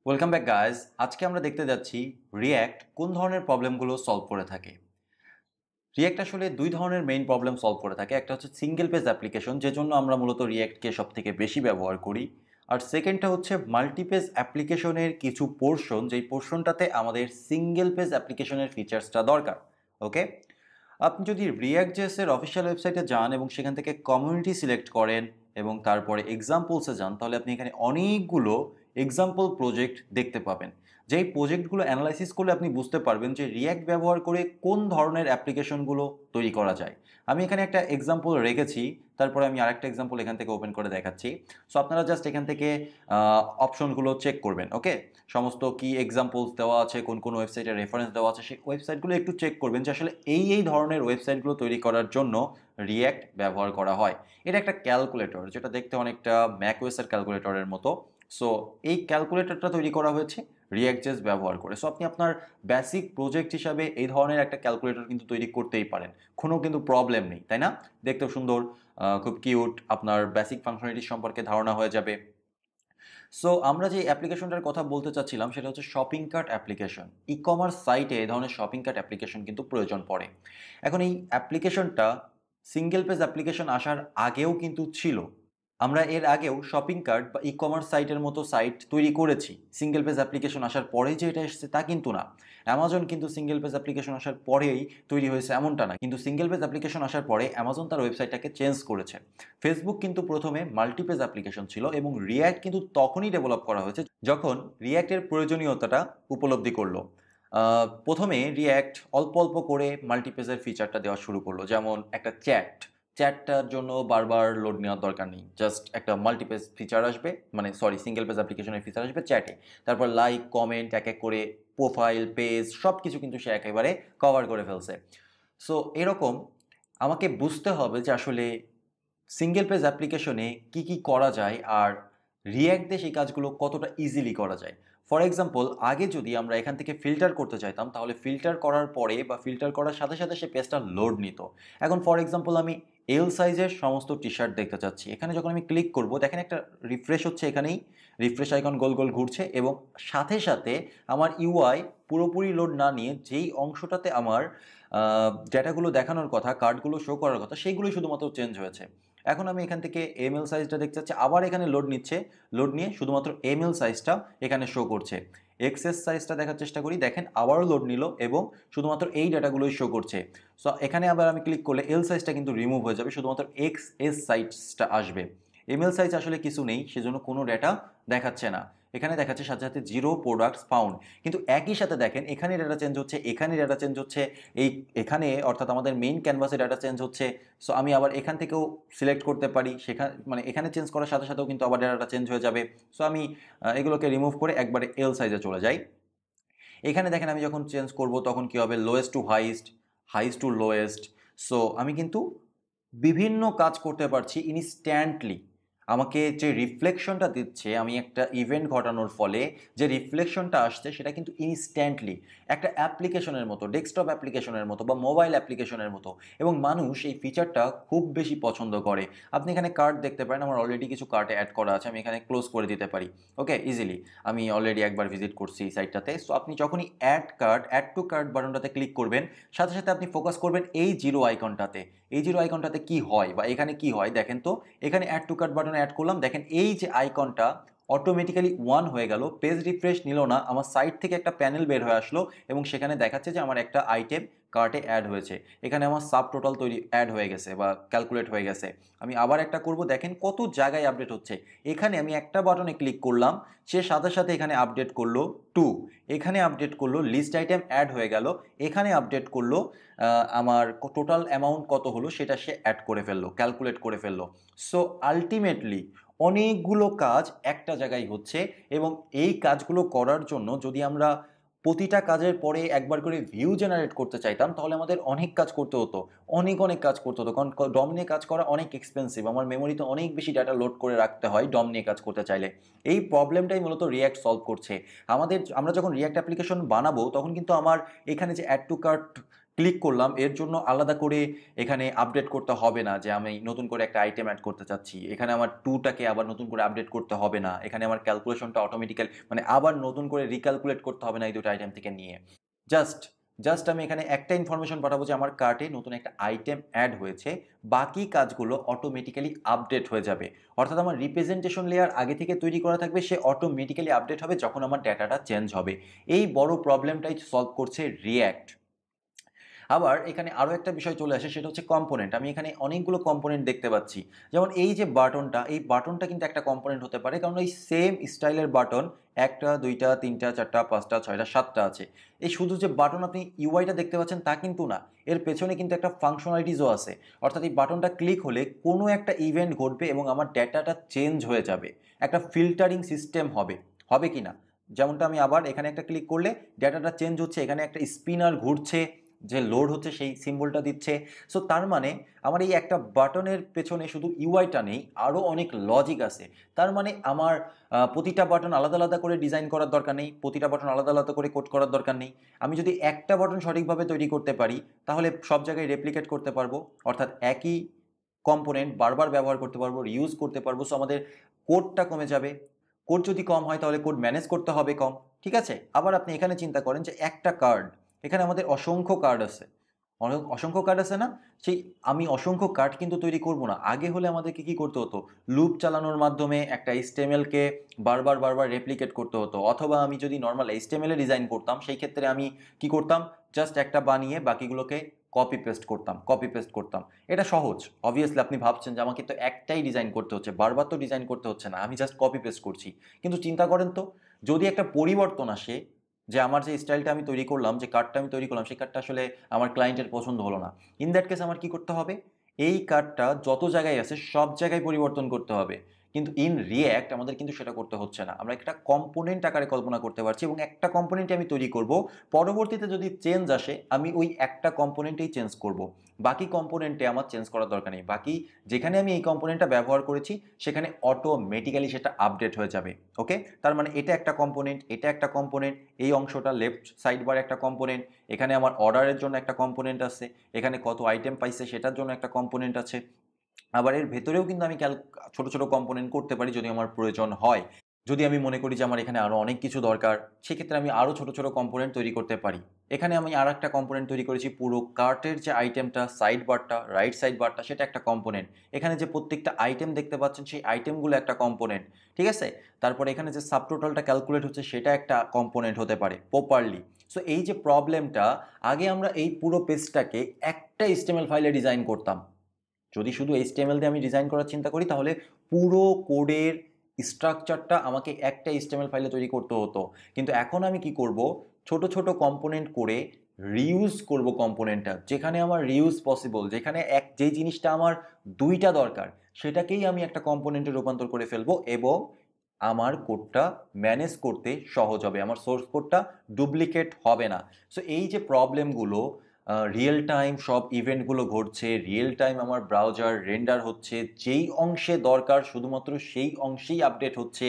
Welcome back guys. আজকে আমরা দেখতে যাচ্ছি রিয়্যাক্ট কোন ধরনের প্রবলেমগুলো সলভ করে থাকে। রিয়্যাক্ট আসলে দুই ধরনের মেইন প্রবলেম সলভ করে থাকে। একটা হচ্ছে সিঙ্গেল পেজ অ্যাপ্লিকেশন, যে জন্য আমরা মূলত রিয়্যাক্টকে সব থেকে বেশি ব্যবহার করি। আর সেকেন্ডটা হচ্ছে মাল্টিপেজ অ্যাপ্লিকেশনের কিছু পোর্শন, যেই পোর্শনটাতে আমাদের সিঙ্গেল পেজ অ্যাপ্লিকেশনের ফিচার্সটা দরকার। ওকে, আপনি যদি ReactJS এর অফিসিয়াল ওয়েবসাইটে যান এবং সেখান থেকে কমিউনিটি সিলেক্ট করেন এবং তারপরে এক্সাম্পলসে যান, তাহলে আপনি এখানে অনেকগুলো এক্সাম্পল প্রজেক্ট দেখতে পাবেন। যেই প্রজেক্টগুলো অ্যানালাইসিস করলে আপনি বুঝতে পারবেন যে রিয়্যাক্ট ব্যবহার করে কোন ধরনের অ্যাপ্লিকেশনগুলো তৈরি করা যায়। আমি এখানে একটা এক্সাম্পল রেখেছি, তারপরে আমি আরেকটা এক্সাম্পল এখান থেকে ওপেন করে দেখাচ্ছি। সো আপনারা জাস্ট এখান থেকে অপশনগুলো চেক করবেন। ওকে, সমস্ত কি এক্সাম্পলস দেওয়া আছে, কোন কোন ওয়েবসাইটের রেফারেন্স দেওয়া আছে, সেই ওয়েবসাইটগুলো একটু চেক করবেন যে আসলে এই ধরনের ওয়েবসাইটগুলো তৈরি করার জন্য রিয়্যাক্ট ব্যবহার করা হয়। এটা একটা ক্যালকুলেটর, যেটা দেখতে অনেকটা ম্যাকওএসের ক্যালকুলেটরের মতো। সো এই ক্যালকুলেটরটা তৈরি করা হয়েছে ReactJS ব্যবহার করে। সো আপনি আপনার বেসিক প্রজেক্ট হিসাবে এই ধরনের একটা ক্যালকুলেটর কিন্তু তৈরি করতেই পারেন, কোনো কিন্তু প্রবলেম নেই, তাই না? দেখতেও সুন্দর, খুব কিউট, আপনার বেসিক ফাংশনালিটি সম্পর্কে ধারণা হয়ে যাবে। সো আমরা যে অ্যাপ্লিকেশনটার কথা বলতে চাচ্ছিলাম সেটা হচ্ছে shopping cart application. E commerce সাইটে এই ধরনের শপিং কার্ট অ্যাপ্লিকেশন কিন্তু প্রয়োজন পড়ে। এখন এই অ্যাপ্লিকেশনটা সিঙ্গেল পেজ অ্যাপ্লিকেশন আসার আগেও কিন্তু ছিল। আমরা এর আগেও শপিং কার্ট বা ই কমার্স সাইটের মতো সাইট তৈরি করেছি। সিঙ্গেল পেজ অ্যাপ্লিকেশন আসার পরেই যে এটা এসেছে তা কিন্তু না। অ্যামাজন কিন্তু সিঙ্গেল পেজ অ্যাপ্লিকেশন আসার পরেই তৈরি হয়েছে এমনটা না, কিন্তু সিঙ্গেল পেজ অ্যাপ্লিকেশন আসার পরে অ্যামাজন তার ওয়েবসাইটটাকে চেঞ্জ করেছে। ফেসবুক কিন্তু প্রথমে মাল্টিপেজ অ্যাপ্লিকেশন ছিল এবং রিয়্যাক্ট কিন্তু তখনই ডেভেলপ করা হয়েছে যখন রিয়্যাক্টের প্রয়োজনীয়তাটা উপলব্ধি করলো। প্রথমে রিয়্যাক্ট অল্প অল্প করে মাল্টিপেজের ফিচারটা দেওয়া শুরু করলো, যেমন একটা চ্যাটটার জন্য বারবার লোড নেওয়ার দরকার নেই, জাস্ট একটা মাল্টিপেজ ফিচার আসবে, মানে সরি সিঙ্গেল পেজ অ্যাপ্লিকেশনের ফিচার আসবে চ্যাটে। তারপর লাইক, কমেন্ট, এক এক করে প্রোফাইল, পেজ সব কিছু কিন্তু সে একেবারে কভার করে ফেলছে। সো এরকম আমাকে বুঝতে হবে যে আসলে সিঙ্গেল পেজ অ্যাপ্লিকেশনে কি কি করা যায় আর রিয়্যাক্ট দিয়ে সেই কাজগুলো কতটা ইজিলি করা যায়। ফর এক্সাম্পল, আগে যদি আমরা এখান থেকে ফিল্টার করতে চাইতাম, তাহলে ফিল্টার করার পরে বা ফিল্টার করার সাথে সাথে সে পেজটা লোড নিত। এখন ফর এক্সাম্পল আমি এল সাইজের সমস্ত টি শার্ট দেখতে চাচ্ছি, এখানে যখন আমি ক্লিক করব দেখেন একটা রিফ্রেশ হচ্ছে, এখানেই রিফ্রেশ আইকন গোল গোল ঘুরছে এবং সাথে সাথে আমার ইউআই পুরোপুরি লোড না নিয়ে যেই অংশটাতে আমার ডেটাগুলো দেখানোর কথা, কার্ডগুলো শো করার কথা, সেইগুলোই শুধুমাত্র চেঞ্জ হয়েছে। এখন আমি এখান থেকে এমএল সাইজটা দেখতে চাচ্ছি, আবার এখানে লোড নিচ্ছে, লোড নিয়ে শুধুমাত্র এমএল সাইজটা এখানে শো করছে। এক্সএস সাইজটা দেখার চেষ্টা করি, দেখেন আবারও লোড নিল এবং শুধুমাত্র এই ডাটাগুলোই শো করছে। সো এখানে আবার আমি ক্লিক করলে এল সাইজটা কিন্তু রিমুভ হয়ে যাবে, শুধুমাত্র এক্সএস সাইজটা আসবে। এমএল সাইজ আসলে কিছু নেই, সেজন্য কোনো ডেটা দেখাচ্ছে না। এখানে দেখাচ্ছে সাথে সাথে 0 প্রোডাক্টস ফাউন্ড, কিন্তু একই সাথে দেখেন এখানে ডেটা চেঞ্জ হচ্ছে, এখানে ডেটা চেঞ্জ হচ্ছে, এখানে অর্থাৎ আমাদের মেইন ক্যানভাসে ডেটা চেঞ্জ হচ্ছে। সো আমি আবার এখান থেকেও সিলেক্ট করতে পারি, সেখানে মানে এখানে চেঞ্জ করার সাথে সাথেও কিন্তু আবার ডেটাটা চেঞ্জ হয়ে যাবে। সো আমি এগুলোকে রিমুভ করে একবারে এল সাইজে চলে যাই। এখানে দেখেন আমি যখন চেঞ্জ করব তখন কি হবে, lowest to highest, highest to lowest. So আমি কিন্তু বিভিন্ন কাজ করতে পারছি ইনস্ট্যান্টলি। আমাকে যে রিফ্লেকশনটা দিচ্ছে, আমি একটা ইভেন্ট ঘটানোর ফলে যে রিফ্লেকশনটা আসছে সেটা কিন্তু ইনস্ট্যান্টলি একটা অ্যাপ্লিকেশনের মতো, ডেস্কটপ অ্যাপ্লিকেশনের মতো বা মোবাইল অ্যাপ্লিকেশনের মতো, এবং মানুষ এই ফিচারটা খুব বেশি পছন্দ করে। আপনি এখানে কার্ড দেখতে পারেন, আমার অলরেডি কিছু কার্টে অ্যাড করা আছে, আমি এখানে ক্লোজ করে দিতে পারি। ওকে, ইজিলি আমি অলরেডি একবার ভিজিট করছি এই সাইটটাতে। সো আপনি যখনই অ্যাড টু কার্ট বাটনটাতে ক্লিক করবেন, সাথে সাথে আপনি ফোকাস করবেন এই জিরো আইকনটাতে। এই জিরো আইকনটাতে কি হয় বা এখানে কি হয় দেখেন তো। এখানে অ্যাড টু কার্ট বাটনে অ্যাড করলাম, দেখেন এই যে আইকনটা অটোমেটিক্যালি 1 হয়ে গেল, পেজ রিফ্রেশ নিল না, আমার সাইট থেকে একটা প্যানেল বের হয়ে আসলো এবং সেখানে দেখাচ্ছে যে আমার একটা আইটেম কার্টে অ্যাড হয়েছে। এখানে আমার সাব টোটাল তৈরি অ্যাড হয়ে গেছে বা ক্যালকুলেট হয়ে গেছে। আমি আবার একটা করব, দেখেন কত জায়গায় আপডেট হচ্ছে। এখানে আমি একটা বাটনে ক্লিক করলাম, সে সাথে সাথে এখানে আপডেট করলো 2, এখানে আপডেট করলো লিস্ট আইটেম অ্যাড হয়ে গেল, এখানে আপডেট করলো আমার টোটাল অ্যামাউন্ট কত হলো সেটা সে অ্যাড করে ফেললো, ক্যালকুলেট করে ফেললো। সো আলটিমেটলি অনেকগুলো কাজ একটা জায়গায় হচ্ছে, এবং এই কাজগুলো করার জন্য যদি আমরা প্রতিটা কাজের পরে একবার করে ভিউ জেনারেট করতে চাইতাম, তাহলে আমাদের অনেক কাজ করতে হতো, অনেক কাজ করতে হতো, কারণ ডম নিয়ে কাজ করা অনেক এক্সপেন্সিভ, আমার মেমোরিতে অনেক বেশি ডাটা লোড করে রাখতে হয় ডম নিয়ে কাজ করতে চাইলে। এই প্রবলেমটাই মূলত রিয়্যাক্ট সলভ করছে। আমরা যখন রিয়্যাক্ট অ্যাপ্লিকেশন বানাবো তখন কিন্তু আমার এখানে যে অ্যাড টু কার্ট ক্লিক করলাম, এর জন্য আলাদা করে এখানে আপডেট করতে হবে না যে আমি নতুন করে একটা আইটেম অ্যাড করতে চাচ্ছি। এখানে আমার টুটাকে আবার নতুন করে আপডেট করতে হবে না। এখানে আমার ক্যালকুলেশনটা অটোমেটিক্যাল মানে আবার নতুন করে রিক্যালকুলেট করতে হবে না এই দুটো আইটেম থেকে নিয়ে। জাস্ট জাস্ট আমি এখানে একটা ইনফরমেশন পাঠাবো যে আমার কার্টে নতুন একটা আইটেম অ্যাড হয়েছে। বাকি কাজগুলো অটোমেটিক্যালি আপডেট হয়ে যাবে। অর্থাৎ আমার রিপ্রেজেন্টেশন লেয়ার আগে থেকে তৈরি করা থাকবে, সে অটোমেটিক্যালি আপডেট হবে যখন আমার ডেটাটা চেঞ্জ হবে। এই বড় প্রবলেমটাই সলভ করছে রিয়্যাক্ট। আবার এখানে আরও একটা বিষয় চলে আসে, সেটা হচ্ছে কম্পোনেন্ট। আমি এখানে অনেকগুলো কম্পোনেন্ট দেখতে পাচ্ছি। যেমন এই যে বাটনটা, এই বাটনটা কিন্তু একটা কম্পোনেন্ট হতে পারে, কারণ এই সেম স্টাইলের বাটন একটা, দুইটা, তিনটা, চারটা, পাঁচটা, ছয়টা, সাতটা আছে। এই শুধু যে বাটন আপনি ইউআইটা দেখতে পাচ্ছেন তা কিন্তু না, এর পেছনে কিন্তু একটা ফাংশনালিটিসও আছে। অর্থাৎ এই বাটনটা ক্লিক হলে কোনো একটা ইভেন্ট ঘটবে এবং আমার ডেটাটা চেঞ্জ হয়ে যাবে, একটা ফিল্টারিং সিস্টেম হবে, হবে কি না? যেমনটা আমি আবার এখানে একটা ক্লিক করলে ডেটাটা চেঞ্জ হচ্ছে, এখানে একটা স্পিনার ঘুরছে, যে লোড হচ্ছে সেই সিম্বলটা দিচ্ছে। সো তার মানে আমার এই একটা বাটনের পেছনে শুধু ইউআইটা নেই, আরও অনেক লজিক আছে। তার মানে আমার প্রতিটা বাটন আলাদা আলাদা করে ডিজাইন করার দরকার নেই, প্রতিটা বাটন আলাদা আলাদা করে কোড করার দরকার নেই। আমি যদি একটা বাটন সঠিকভাবে তৈরি করতে পারি তাহলে সব জায়গায় রেপ্লিকেট করতে পারবো, অর্থাৎ একই কম্পোনেন্ট বারবার ব্যবহার করতে পারবো, রিউজ করতে পারবো। সো আমাদের কোডটা কমে যাবে। কোড যদি কম হয় তাহলে কোড ম্যানেজ করতে হবে কম, ঠিক আছে? আবার আপনি এখানে চিন্তা করেন যে একটা কার্ড, এখানে আমাদের অসংখ্য কার্ড আছে, অসংখ্য কার্ড আছে না? সেই আমি অসংখ্য কার্ড কিন্তু তৈরি করব না। আগে হলে আমাদেরকে কি করতে হতো? লুপ চালানোর মাধ্যমে একটা এইচটিএমএলকে বারবার বারবার রেপ্লিকেট করতে হতো, অথবা আমি যদি নর্মাল এইচটিএমএল এ ডিজাইন করতাম সেই ক্ষেত্রে আমি কি করতাম? জাস্ট একটা বানিয়ে বাকিগুলোকে কপি পেস্ট করতাম, কপি পেস্ট করতাম। এটা সহজ। অবভিয়াসলি আপনি ভাবছেন যে আমাকে তো একটাই ডিজাইন করতে হচ্ছে, বারবার তো ডিজাইন করতে হচ্ছে না, আমি জাস্ট কপি পেস্ট করছি। কিন্তু চিন্তা করেন তো, যদি একটা পরিবর্তন আসে যে আমার যে স্টাইলটা আমি তৈরি করলাম, যে কার্ডটা আমি তৈরি করলাম, সেই কার্ডটা আসলে আমার ক্লায়েন্টের পছন্দ হলো না। ইন দ্যাট কেস আমার কি করতে হবে? এই কার্ডটা যত জায়গায় আছে সব জায়গায় পরিবর্তন করতে হবে। কিন্তু ইন রিয়্যাক্ট আমাদের কিন্তু সেটা করতে হচ্ছে না। আমরা একটা কম্পোনেন্ট আকারে কল্পনা করতে পারছি এবং একটা কম্পোনেন্টে আমি তৈরি করব। পরবর্তীতে যদি চেঞ্জ আসে আমি ওই একটা কম্পোনেন্টেই চেঞ্জ করব। বাকি কম্পোনেন্টে আমার চেঞ্জ করার দরকার নেই। বাকি যেখানে আমি এই কম্পোনেন্টটা ব্যবহার করেছি সেখানে অটোমেটিক্যালি সেটা আপডেট হয়ে যাবে। ওকে? তার মানে এটা একটা কম্পোনেন্ট, এটা একটা কম্পোনেন্ট, এই অংশটা লেফট সাইড বার একটা কম্পোনেন্ট, এখানে আমার অর্ডারের জন্য একটা কম্পোনেন্ট আছে, এখানে কত আইটেম পাইছে সেটার জন্য একটা কম্পোনেন্ট আছে। আবার এর ভেতরেও কিন্তু আমি ছোট ছোট কম্পোনেন্ট করতে পারি যদি আমার প্রয়োজন হয়। যদি আমি মনে করি যে আমার এখানে আরও অনেক কিছু দরকার, সেক্ষেত্রে আমি আরও ছোট ছোট কম্পোনেন্ট তৈরি করতে পারি। এখানে আমি আর একটা কম্পোনেন্ট তৈরি করেছি, পুরো কার্টের যে আইটেমটা, সাইড বারটা, রাইট সাইড বারটা, সেটা একটা কম্পোনেন্ট। এখানে যে প্রত্যেকটা আইটেম দেখতে পাচ্ছেন সেই আইটেমগুলো একটা কম্পোনেন্ট, ঠিক আছে? তারপরে এখানে যে সাবটোটালটা ক্যালকুলেট হচ্ছে সেটা একটা কম্পোনেন্ট হতে পারে প্রপারলি। সো এই যে প্রবলেমটা, আগে আমরা এই পুরো পেজটাকে একটা HTML ফাইলে ডিজাইন করতাম। যদি শুধু HTML দিয়ে আমি ডিজাইন করার চিন্তা করি তাহলে পুরো কোডের স্ট্রাকচারটা আমাকে একটা HTML ফাইলে তৈরি করতে হতো। কিন্তু এখন আমি কি করব? ছোট ছোট কম্পোনেন্ট করে রিউজ করব কম্পোনেন্টটা। যেখানে আমার রিউজ পসিবল, যেখানে যেই জিনিসটা আমার দুইটা দরকার সেটাকেই আমি একটা কম্পোনেন্টে রূপান্তর করে ফেলবো এবং আমার কোডটা ম্যানেজ করতে সহজ হবে, আমার সোর্স কোডটা ডুপ্লিকেট হবে না। সো এই যে প্রবলেমগুলো, রিয়েল টাইম সব ইভেন্টগুলো ঘটছে, রিয়েল টাইম আমার ব্রাউজার রেন্ডার হচ্ছে, যেই অংশে দরকার শুধুমাত্র সেই অংশেই আপডেট হচ্ছে,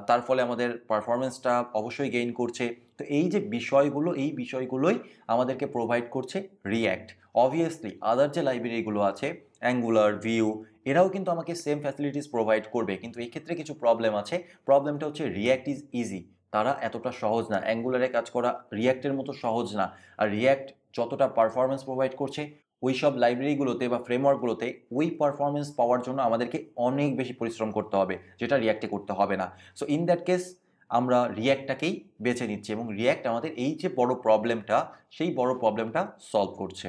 তার ফলে আমাদের পারফরমেন্সটা অবশ্যই গেইন করছে। তো এই যে বিষয়গুলো, এই বিষয়গুলোই আমাদেরকে প্রোভাইড করছে রিয়্যাক্ট। অবভিয়াসলি আদার যে লাইব্রেরিগুলো আছে, অ্যাঙ্গুলার, ভিউ, এরাও কিন্তু আমাকে সেম ফ্যাসিলিটিস প্রোভাইড করবে, কিন্তু এই ক্ষেত্রে কিছু প্রবলেম আছে। প্রবলেমটা হচ্ছে রিয়্যাক্ট ইজ ইজি, তারা এতটা সহজ না। অ্যাঙ্গুলারে কাজ করা রিয়্যাক্টের মতো সহজ না। আর রিয়্যাক্ট যতটা পারফরমেন্স প্রোভাইড করছে ওই সব লাইব্রেরিগুলোতে বা ফ্রেমওয়ার্কগুলোতে ওই পারফরমেন্স পাওয়ার জন্য আমাদেরকে অনেক বেশি পরিশ্রম করতে হবে, যেটা রিয়্যাক্টে করতে হবে না। সো ইন দ্যাট কেস আমরা রিয়্যাক্টটাকেই বেছে নিচ্ছি এবং রিয়্যাক্ট আমাদের এই যে বড় প্রবলেমটা, সেই বড় প্রবলেমটা সলভ করছে।